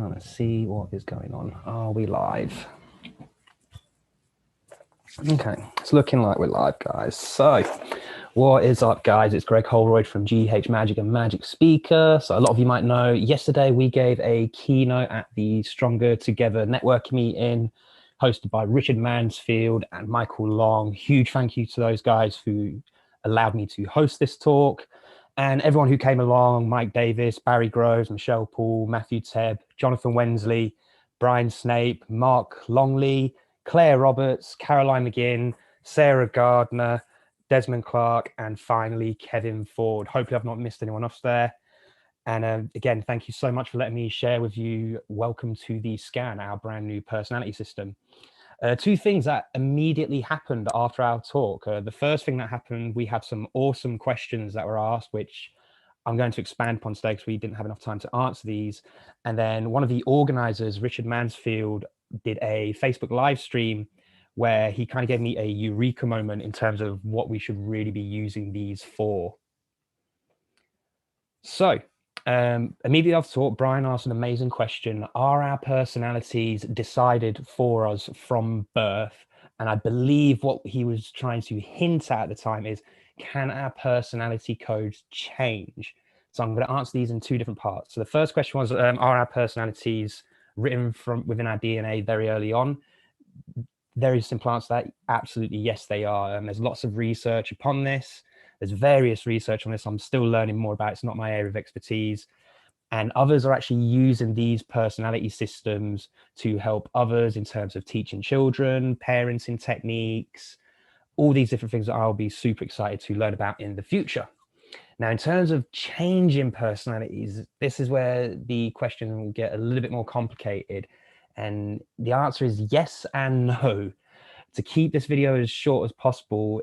Let's see what is going on. Are we live? Okay, it's looking like we're live, guys. So, what is up, guys? It's Greg Holroyd from GH Magic and Magic Speaker. So, a lot of you might know, yesterday we gave a keynote at the StrongTogether networking meeting hosted by Richard Mansfield and Michael Long. Huge thank you to those guys who allowed me to host this talk. And everyone who came along, Mike Davis, Barry Groves, Michelle Paul, Matthew Tebb, Jonathan Wensley, Brian Snape, Mark Longley, Claire Roberts, Caroline McGinn, Sarah Gardner, Desmond Clark, and finally Kevin Ford. Hopefully I've not missed anyone else there. And again, thank you so much for letting me share with you. Welcome to the Scan, our brand new personality system. Two things that immediately happened after our talk. The first thing that happened, we had some awesome questions that were asked, which I'm going to expand upon today because we didn't have enough time to answer these. And then one of the organizers, Richard Mansfield, did a Facebook live stream where he kind of gave me a eureka moment in terms of what we should really be using these for. So immediately after talk, Brian asked an amazing question. Are our personalities decided for us from birth? And I believe what he was trying to hint at the time is, can our personality codes change? So I'm going to answer these in two different parts. So the first question was, are our personalities written from within our DNA very early on? Very simple answer to that, absolutely yes, they are. There's lots of research upon this. There's various research on this. I'm still learning more about it. It's not my area of expertise. And others are actually using these personality systems to help others in terms of teaching children, parenting techniques, all these different things that I'll be super excited to learn about in the future. Now, in terms of changing personalities, this is where the question will get a little bit more complicated. And the answer is yes and no. To keep this video as short as possible,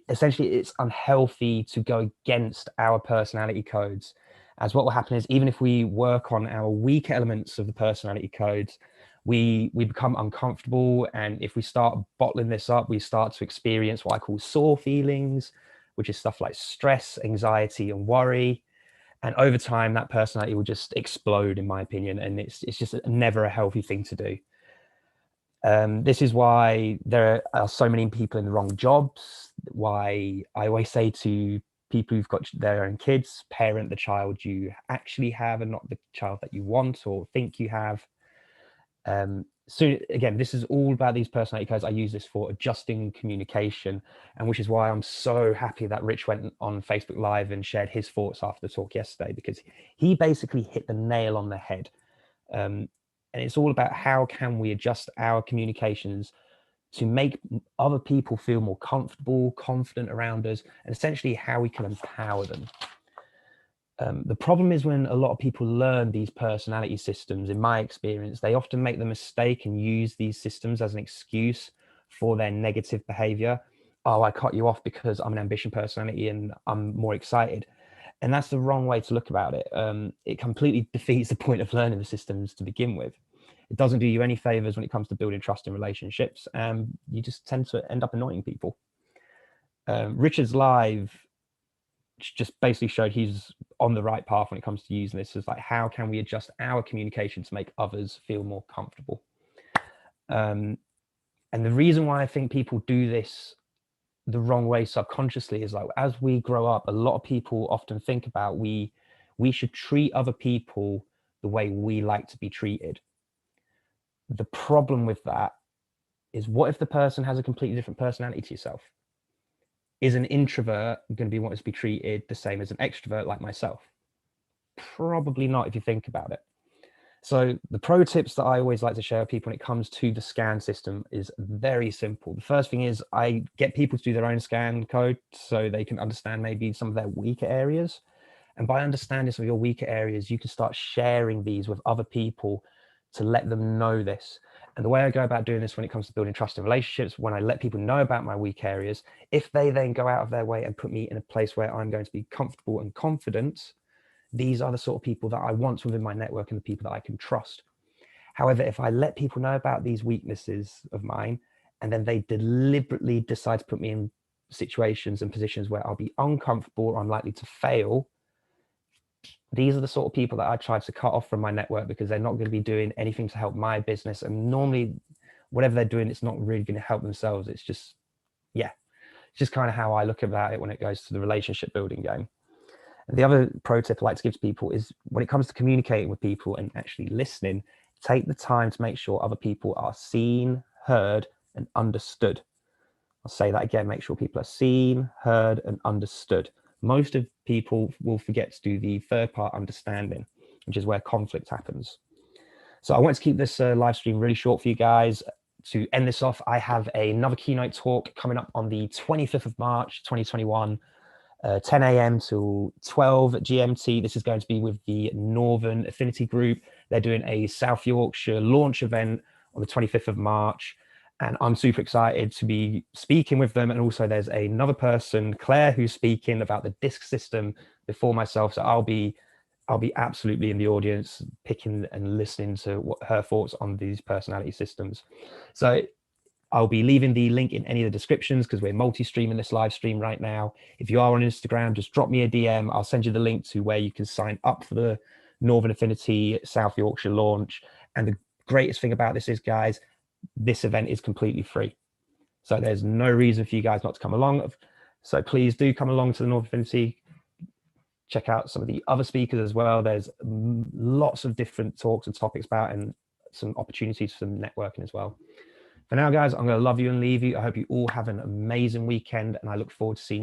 essentially it's unhealthy to go against our personality codes, as what will happen is, even if we work on our weak elements of the personality codes, we become uncomfortable. And if we start bottling this up, we start to experience what I call sore feelings, which is stuff like stress, anxiety, and worry. And over time, that personality will just explode, in my opinion. And it's just never a healthy thing to do. This is why there are so many people in the wrong jobs, why I always say to people who've got their own kids, parent the child you actually have and not the child that you want or think you have. So again, this is all about these personality codes. I use this for adjusting communication, and which is why I'm so happy that Rich went on Facebook Live and shared his thoughts after the talk yesterday, because he basically hit the nail on the head. And it's all about how can we adjust our communications to make other people feel more comfortable, confident around us, and essentially how we can empower them. The problem is when a lot of people learn these personality systems, in my experience, they often make the mistake and use these systems as an excuse for their negative behavior. Oh, I cut you off because I'm an ambition personality and I'm more excited. And that's the wrong way to look about it. It completely defeats the point of learning the systems to begin with. It doesn't do you any favors when it comes to building trust in relationships. You just tend to end up annoying people. Richard's live just basically showed he's on the right path when it comes to using this. Is like, how can we adjust our communication to make others feel more comfortable? And the reason why I think people do this the wrong way subconsciously is, like, as we grow up, a lot of people often think about we should treat other people the way we like to be treated. The problem with that is, what if the person has a completely different personality to yourself? Is an introvert going to be wanting to be treated the same as an extrovert like myself? Probably not, if you think about it. So the pro tips that I always like to share with people when it comes to the scan system is very simple. The first thing is, I get people to do their own scan code so they can understand maybe some of their weaker areas. And by understanding some of your weaker areas, you can start sharing these with other people to let them know this. And the way I go about doing this when it comes to building trust in relationships, when I let people know about my weak areas, if they then go out of their way and put me in a place where I'm going to be comfortable and confident, these are the sort of people that I want within my network and the people that I can trust. However, if I let people know about these weaknesses of mine, and then they deliberately decide to put me in situations and positions where I'll be uncomfortable or I'm likely to fail, these are the sort of people that I try to cut off from my network, because they're not going to be doing anything to help my business. And normally whatever they're doing, it's not really going to help themselves. It's just, yeah, it's just kind of how I look about it when it goes to the relationship building game. And the other pro tip I like to give to people is, when it comes to communicating with people and actually listening, take the time to make sure other people are seen, heard, and understood. I'll say that again, make sure people are seen, heard, and understood. Most of people will forget to do the third part, understanding, which is where conflict happens. So I want to keep this live stream really short for you guys. To end this off, I have another keynote talk coming up on the 25th of March, 2021, 10 a.m. till 12 GMT. This is going to be with the Northern Affinity Group. They're doing a South Yorkshire launch event on the 25th of March. And I'm super excited to be speaking with them. And also there's another person, Claire, who's speaking about the DISC system before myself. So I'll be absolutely in the audience, picking and listening to what her thoughts on these personality systems. So I'll be leaving the link in any of the descriptions, because we're multi-streaming this live stream right now. If you are on Instagram, just drop me a DM. I'll send you the link to where you can sign up for the Northern Affinity South Yorkshire launch. And the greatest thing about this is, guys, this event is completely free. So there's no reason for you guys not to come along. So please do come along to the Northern Affinity. Check out some of the other speakers as well. There's lots of different talks and topics about, and some opportunities for some networking as well. For now, guys, I'm going to love you and leave you. I hope you all have an amazing weekend, and I look forward to seeing you.